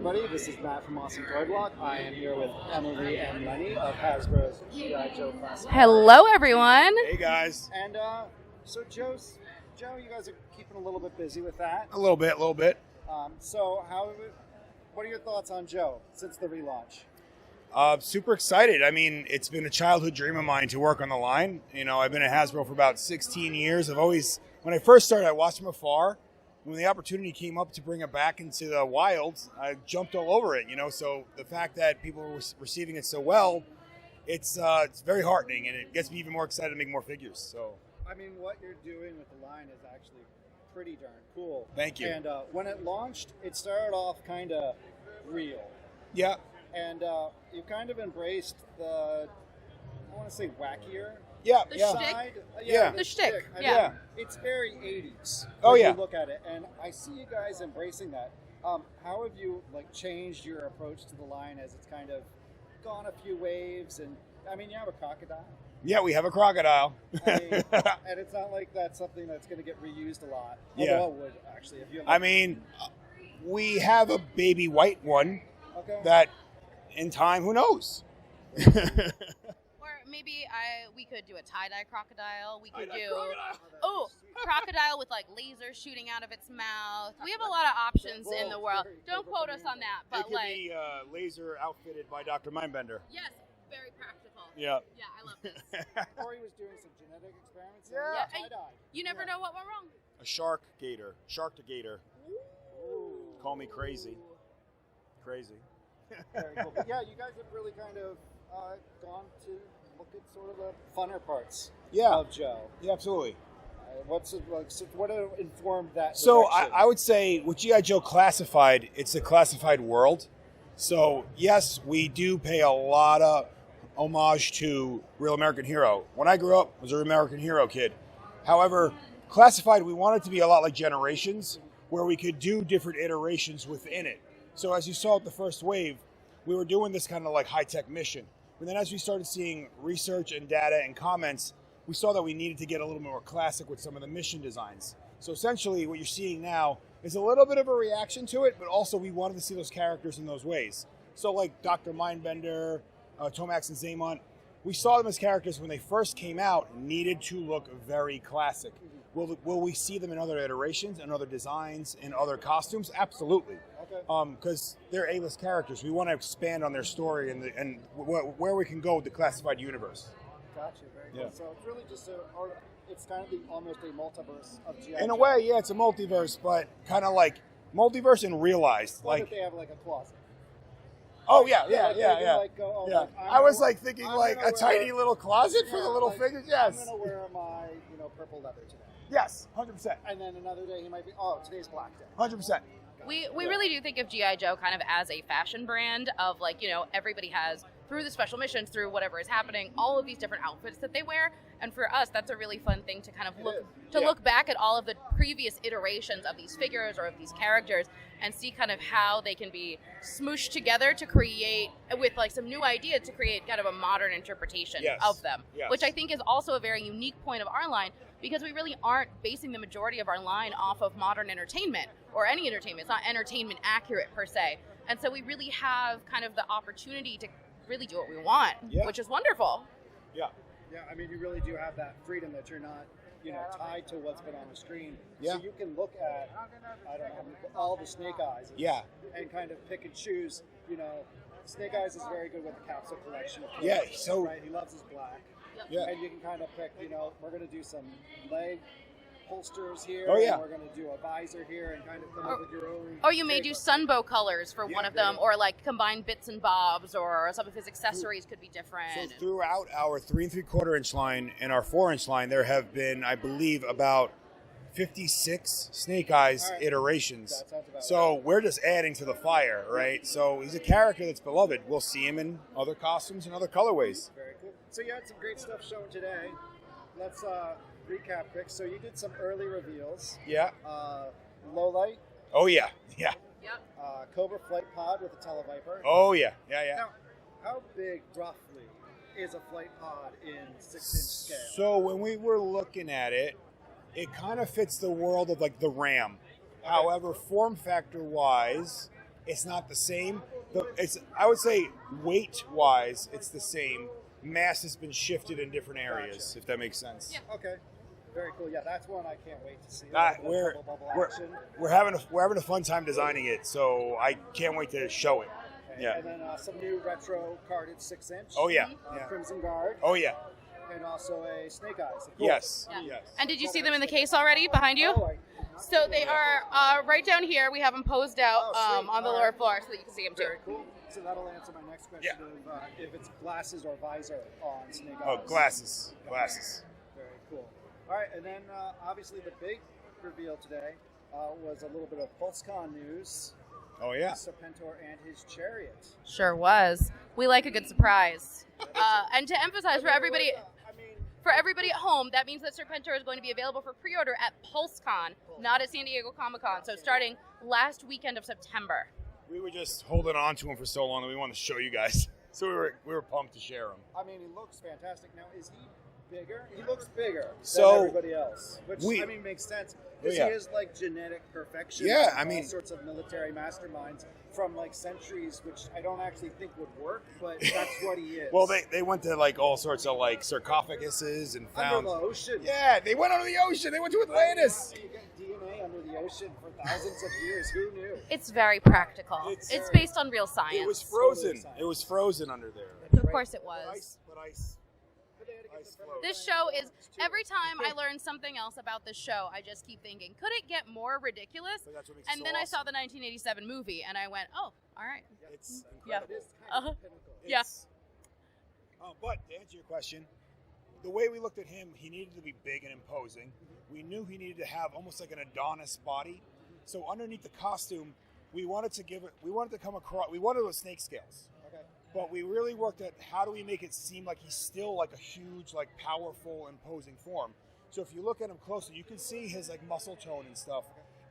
everybody. This is Matt from AwesomeToyBlog's. I am here with Emily and Lenny of Hasbro's G.I. Joe Classic. Hello, everyone. Hey, guys. And so Joe, you guys are keeping a little bit busy with that. A little bit. So what are your thoughts on Joe since the relaunch? Super excited. I mean, it's been a childhood dream of mine to work on the line. You know, I've been at Hasbro for about 16 years. When I first started, I watched from afar. When the opportunity came up to bring it back into the wild, I jumped all over it, you know. So the fact that people were receiving it so well, it's very heartening, and it gets me even more excited to make more figures. So, I mean, what you're doing with the line is actually pretty darn cool. Thank you. And when it launched, it started off kind of real. Yeah. And you kind of embraced the, I want to say, wackier. Yeah. The yeah. shtick? Yeah. The shtick. I Yeah. mean, it's very 80s. Oh, when yeah. You look at it, and I see you guys embracing that. How have you changed your approach to the line as it's kind of gone a few waves? And I mean, you have a crocodile. Yeah, we have a crocodile. I mean, and it's not like that's something that's going to get reused a lot. Yeah. Although it would actually. If you have I mean, we have a baby white one okay. that, in time, who knows? Or maybe we could do a tie-dye crocodile. We could do Oh, crocodile with lasers shooting out of its mouth. We have a lot of options in the world. Don't quote us on that, It but could be laser outfitted by Dr. Mindbender. yes, very practical. Yeah. Yeah, I love this. Corey was doing some genetic experiments. Yeah. Tie-dye. You never know what went wrong. A shark to gator. Call me crazy. Crazy. Very cool. But yeah, you guys have really kind of gone to look at sort of the funner parts of Joe. Yeah, absolutely. What informed that? So direction? I would say with G.I. Joe Classified, it's a classified world. So yes, we do pay a lot of homage to Real American Hero. When I grew up, I was a Real American Hero kid. However, Classified, we wanted to be a lot like Generations, where we could do different iterations within it. So as you saw with the first wave, we were doing this kind of high-tech mission. But then as we started seeing research and data and comments, we saw that we needed to get a little more classic with some of the mission designs. So essentially what you're seeing now is a little bit of a reaction to it, but also we wanted to see those characters in those ways. So like Dr. Mindbender, Tomax and Zaymont, we saw them as characters when they first came out, needed to look very classic. Will we see them in other iterations, in other designs, in other costumes? Absolutely. Okay. Because they're A-list characters. We want to expand on their story and where we can go with the classified universe. Gotcha. Very cool. Yeah. So it's really just it's kind of almost a multiverse of G.I. In a Joe. way, yeah, it's a multiverse, but kind of like multiverse and realized. What if they have a closet? Oh yeah. I was thinking a tiny little closet for the little figures. Yes. I'm gonna wear my purple leather today. Yes, 100%. And then another day he might be today's black day. 100%. We really do think of G.I. Joe kind of as a fashion brand of everybody has, through the special missions, through whatever is happening, all of these different outfits that they wear. And for us, that's a really fun thing to kind of look back at all of the previous iterations of these figures or of these characters and see kind of how they can be smooshed together to create, with some new ideas, to create kind of a modern interpretation of them, which I think is also a very unique point of our line, because we really aren't basing the majority of our line off of modern entertainment or any entertainment. It's not entertainment accurate per se. And so we really have kind of the opportunity to really do what we want, which is wonderful. Yeah. Yeah, I mean, you really do have that freedom that you're not, tied to what's been on the screen. Yeah. So you can look at, all the Snake Eyes. And kind of pick and choose. Snake Eyes is very good with the capsule collection. Yeah, so right, he loves his black. Yeah. And you can kind of pick, we're going to do some leg holsters here. Oh, yeah. And we're going to do a visor here and kind of come up with your own. Or you may do sunbow colors for one of them, or combine bits and bobs, or some of his accessories could be different. So throughout our 3 3/4 inch line and our 4-inch line, there have been, I believe, about 56 Snake Eyes iterations. So we're just adding to the fire, right? So he's a character that's beloved. We'll see him in other costumes and other colorways. Very cool. So you had some great stuff shown today. Let's recap quick. So you did some early reveals. Yeah. Low light. Oh yeah. Yep. Cobra Flight Pod with a Televiper. Oh yeah. Now, how big roughly is a flight pod in 6-inch scale? So when we were looking at it, it kind of fits the world of the Ram. Okay. However, form factor wise, It's not the same. I would say weight-wise, it's the same. Mass has been shifted in different areas, Gotcha. if that makes sense. Yeah. Okay. Very cool. Yeah, that's one I can't wait to see. We're having a fun time designing it, so I can't wait to show it. Okay. Yeah. And then some new retro carded 6-inch. Oh yeah. Crimson Guard. Oh yeah. And also a Snake Eyes. Yes. Yeah. Yes. And did you see them in the case already behind you? Oh, So they are right down here. We have them posed out Oh, sweet. on the lower floor so that you can see them too. very cool. So that'll answer my next question of if it's glasses or visor on Snake Eyes. Oh, glasses. Glasses. Very cool. All right, and then obviously the big reveal today was a little bit of PulseCon news. Oh yeah. Serpentor and his chariot. Sure was. We like a good surprise. And to emphasize for everybody at home, that means that Serpentor is going to be available for pre-order at PulseCon, not at San Diego Comic-Con. So starting last weekend of September. We were just holding on to him for so long that we wanted to show you guys. So we were pumped to share him. I mean, he looks fantastic. Now, is he bigger? He looks bigger So, than everybody else, which makes sense because he is like genetic perfection. Yeah, I mean, all sorts of military masterminds from like centuries, which I don't actually think would work, but that's what he is. Well, they went to like all sorts of like sarcophaguses and found. Under the ocean. Yeah, they went under the ocean. They went to Atlantis. You get DNA under the ocean for thousands of years. Who knew? It's very practical. It's based on real science. It was frozen. It was frozen under there. Of course it was. But ice. This show is, every time I learn something else about this show, I just keep thinking, could it get more ridiculous? But that's what makes it And so then I awesome. saw the 1987 movie, and I went, oh, all right. It's Yeah. incredible. It is kind of pinnacle. Yeah. But to answer your question, the way we looked at him, he needed to be big and imposing. We knew he needed to have almost like an Adonis body. So underneath the costume, we wanted to come across, we wanted those snake scales. Okay. But we really worked at how do we make it seem like he's still like a huge, like powerful, imposing form. So if you look at him closer, you can see his like muscle tone and stuff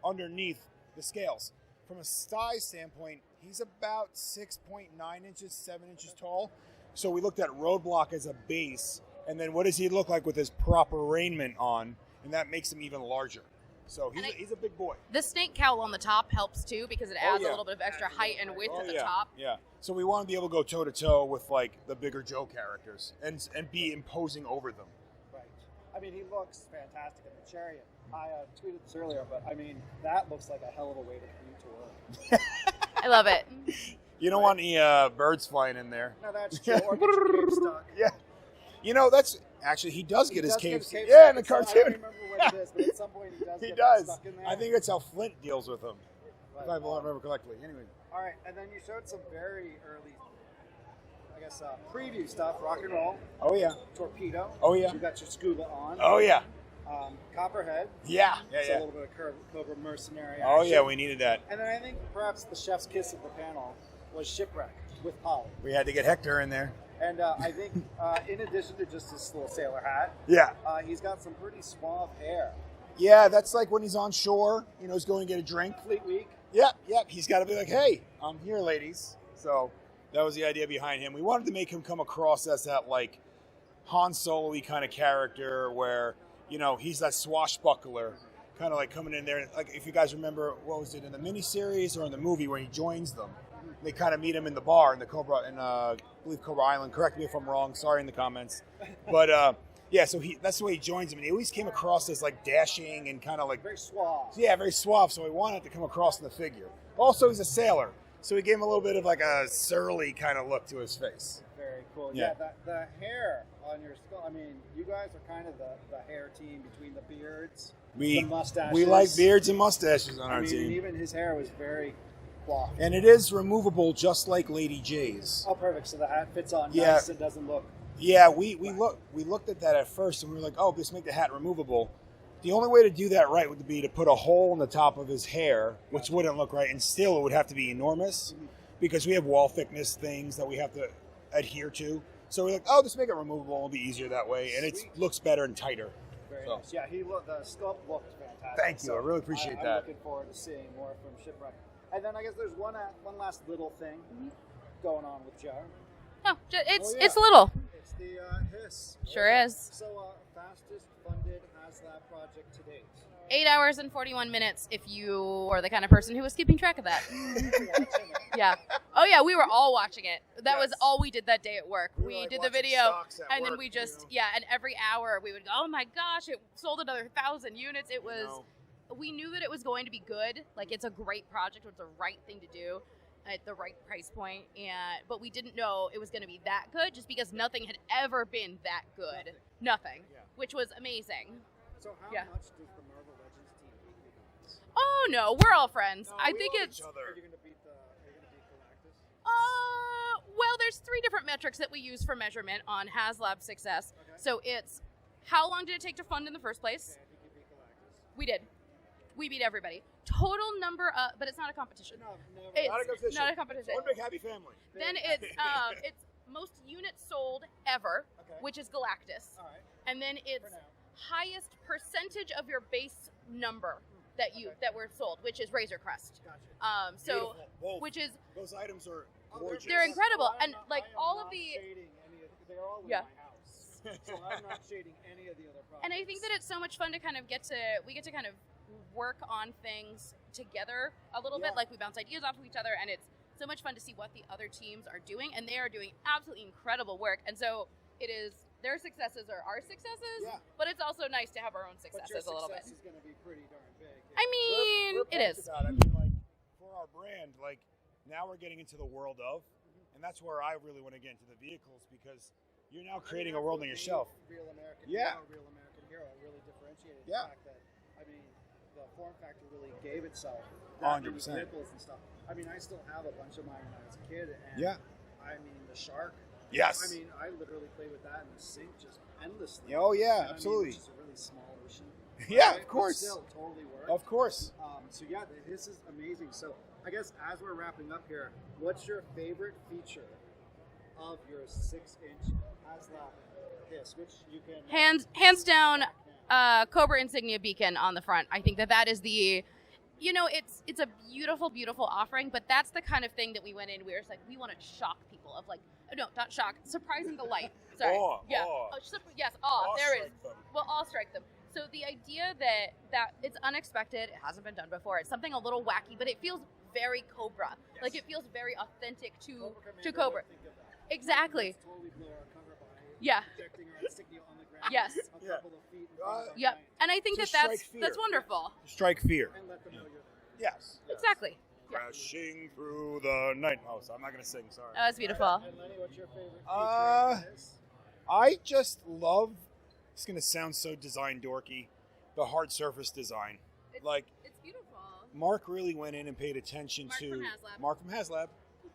underneath the scales. From a size standpoint, he's about 6.9 inches, 7 inches tall. So we looked at Roadblock as a base, and then what does he look like with his proper raiment on, and that makes him even larger. So he's a big boy. The snake cowl on the top helps too because it adds yeah. a little bit of extra height and width at the yeah. top. Yeah. So we want to be able to go toe to toe with like the bigger Joe characters and be imposing over them. Right. I mean, he looks fantastic in the chariot. I tweeted this earlier, but I mean, that looks like a hell of a way to commute to work. I love it. You don't want any birds flying in there. No, that's true. Or get your cape stuck. Yeah. You know, that's actually he does get his does cape. his cape Yeah, in the stuck. I cartoon. don't remember what it is, but at some point he does. He get does. Stuck in there. I think that's how Flint deals with them. Right. If I remember correctly. Anyway. All right, and then you showed some very early, I guess, preview stuff. Rock and roll. Oh yeah. Torpedo. Oh, yeah. You got your scuba on. Oh yeah. Copperhead. Yeah. So a Yeah. little bit of Cobra mercenary. Oh action. yeah, we needed that. And then I think perhaps the chef's kiss of the panel was Shipwreck with Polly. We had to get Hector in there. And I think in addition to just this little sailor hat, Yeah. he's got some pretty suave hair. Yeah, that's like when he's on shore, you know, he's going to get a drink. Fleet Week. Yep. He's got to be like, hey, I'm here, ladies. So that was the idea behind him. We wanted to make him come across as that, like, Han Solo-y kind of character where, you know, he's that swashbuckler, kind of like coming in there. Like, if you guys remember, what was it, in the miniseries or in the movie where he joins them? They kind of meet him in the bar in the Cobra, I believe Cobra Island. Correct me if I'm wrong. Sorry in the comments. But, yeah, so that's the way he joins him. And he always came across as, like, dashing and kind of like... Very suave. Yeah, very suave, so we wanted it to come across in the figure. Also, he's a sailor, so we gave him a little bit of like a surly kind of look to his face. Very cool. Yeah. Yeah, the hair on your skull. I mean, you guys are kind of the hair team between the beards, the mustaches. We like beards and mustaches on our team. Even his hair was very coiffed. And it is removable just like Lady J's. Oh, perfect. So the hat fits on Yeah. nice and doesn't look... Yeah, we looked at that at first and we were like, oh, just make the hat removable. The only way to do that right would be to put a hole in the top of his hair, which wouldn't look right, and still it would have to be enormous because we have wall thickness things that we have to adhere to. So we're like, oh, just make it removable. It'll be easier that way, and it looks better and tighter. Very nice. Yeah, the sculpt looked fantastic. Thank you. I really appreciate that. I'm looking forward to seeing more from Shipwreck. And then I guess there's one last little thing going on with Joe. No, it's Oh, yeah. it's little. It's the H.I.S. Sure is. So, fastest funded HasLab project to date. 8 hours and 41 minutes if you are the kind of person who was keeping track of that. Yeah. Oh, yeah, we were all watching it. That was all we did that day at work. We like did the video, and then we just, and every hour we would go, oh my gosh, it sold another 1,000 units. It was, we knew that it was going to be good. Like, it's a great project. It was the right thing to do at the right price point. But we didn't know it was going to be that good just because nothing had ever been that good. Nothing. Which was amazing. So how much does the Marvel Legends team beat you guys? Oh no, we're all friends. I think it's. Are you gonna beat Galactus? Well, there's 3 different metrics that we use for measurement on HasLab success. Okay. So it's how long did it take to fund in the first place? Okay, I think you beat Galactus. We did. We beat everybody. Total number of, but it's not a competition. No, never. It's Not a competition. not a competition. One big happy family. Then it's most units sold ever, Okay. which is Galactus, All right. and then it's For now. highest percentage of your base number that were sold, which is Razor Crest. Gotcha. So Beautiful. Both. which is Those items are gorgeous. They're incredible, So I'm and not- like I am all not of the. shading any of, they're all in Yeah. my house, so I'm not shading any of the other products. And I think that it's so much fun to kind of get to kind of work on things together a little bit. Like we bounce ideas off of each other, and it's so much fun to see what the other teams are doing, and they are doing absolutely incredible work. And so it is their successes are our successes, but it's also nice to have our own But your successes a little bit. success is going to be pretty darn big. I mean, We're it pumped is. about it. I mean, like, for our brand, like, now we're getting into the world of, and that's where I really want to get into the vehicles, because you're now creating a world on your shelf. Real American Yeah. Hero, Real American Hero really differentiated Yeah. the fact that, I mean, the form factor really gave itself 100%. vehicles and stuff. I mean, I still have a bunch of mine when I was a kid, and I mean, the Shark. Yes. I mean, I literally played with that in the sink just endlessly. Oh, yeah, You know what absolutely. I mean? Which is a really small ocean. Yeah, But of course. Still totally works. Of course. So yeah, this is amazing. So I guess as we're wrapping up here, what's your favorite feature of your 6-inch HasLab H.I.S.S, which you can Hands down, Cobra insignia beacon on the front. I think that is the, it's a beautiful, beautiful offering, but that's the kind of thing that we went in. We were just like, we want to shock people of like, no, not shock, surprising the light. Sorry. Awe, yeah. awe. Yes. Awe. I'll There it is. strike them. Well, I'll strike them. So the idea that it's unexpected, it hasn't been done before. It's something a little wacky, but it feels very Cobra. Yes. Like it feels very authentic to Commander Cobra. would think of that. Exactly. Let's totally blow our cover by Yeah. projecting our insignia on the ground. Yes. A couple of feet in front of our Yep. giant, And I think To that's strike fear. that's wonderful. Strike fear. and let them know you're there. Yes. Exactly. Yeah. Crashing through the night. Oh, so I'm not going to sing, sorry. That was beautiful. And Lenny, what's your favorite feature Uh, of this? I just love, it's going to sound so design dorky, the hard surface design. Like, It's beautiful. Mark really went in and paid attention Mark to from HasLab. Mark from HasLab.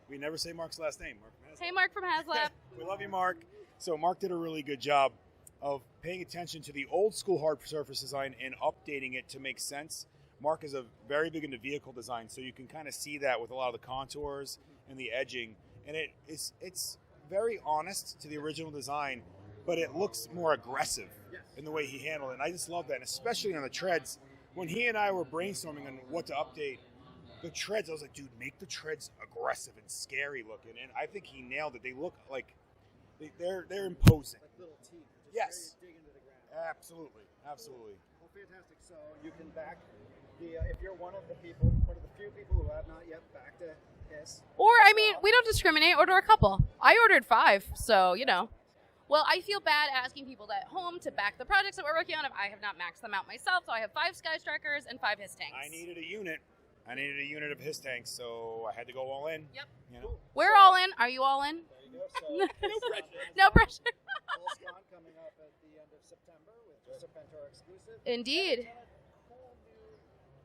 We never say Mark's last name. Mark from HasLab. Hey, Mark from HasLab. We love you, Mark. So Mark did a really good job of paying attention to the old school hard surface design and updating it to make sense. Mark is very big into vehicle design, so you can kind of see that with a lot of the contours and the edging. And it's very honest to the original design, but it looks more aggressive in the way he handled it. And I just love that, and especially on the treads. When he and I were brainstorming on what to update, the treads, I was like, dude, make the treads aggressive and scary looking. And I think he nailed it. They look like they're imposing. Like little teeth. Just Yes. dig into the ground. Absolutely. Absolutely. Well, fantastic. So you can back the, if you're one of the people, one of the few people who have not yet backed a H.I.S. Or, I mean, we don't discriminate. Order a couple. I ordered 5, so, Well, I feel bad asking people at home to back the projects that we're working on if I have not maxed them out myself. So I have 5 Sky Strikers and 5 H.I.S. tanks. I needed a unit. I needed a unit of his tanks, so I had to go all in. Yep. You know? We're all in. Are you all in? There you go. So No pressure. Pulse-Con coming up at the end of September with Serpentor exclusive. Indeed. Whole new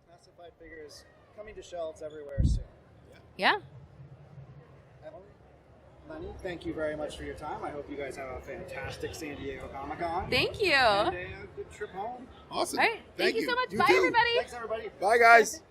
classified figures coming to shelves everywhere soon. Yeah. Emily, Lenny, thank you very much for your time. I hope you guys have a fantastic San Diego Comic-Con. Thank you. And a good trip home. Awesome. All right. Thank you so much. Bye, too. everybody. Thanks, everybody. Bye, guys.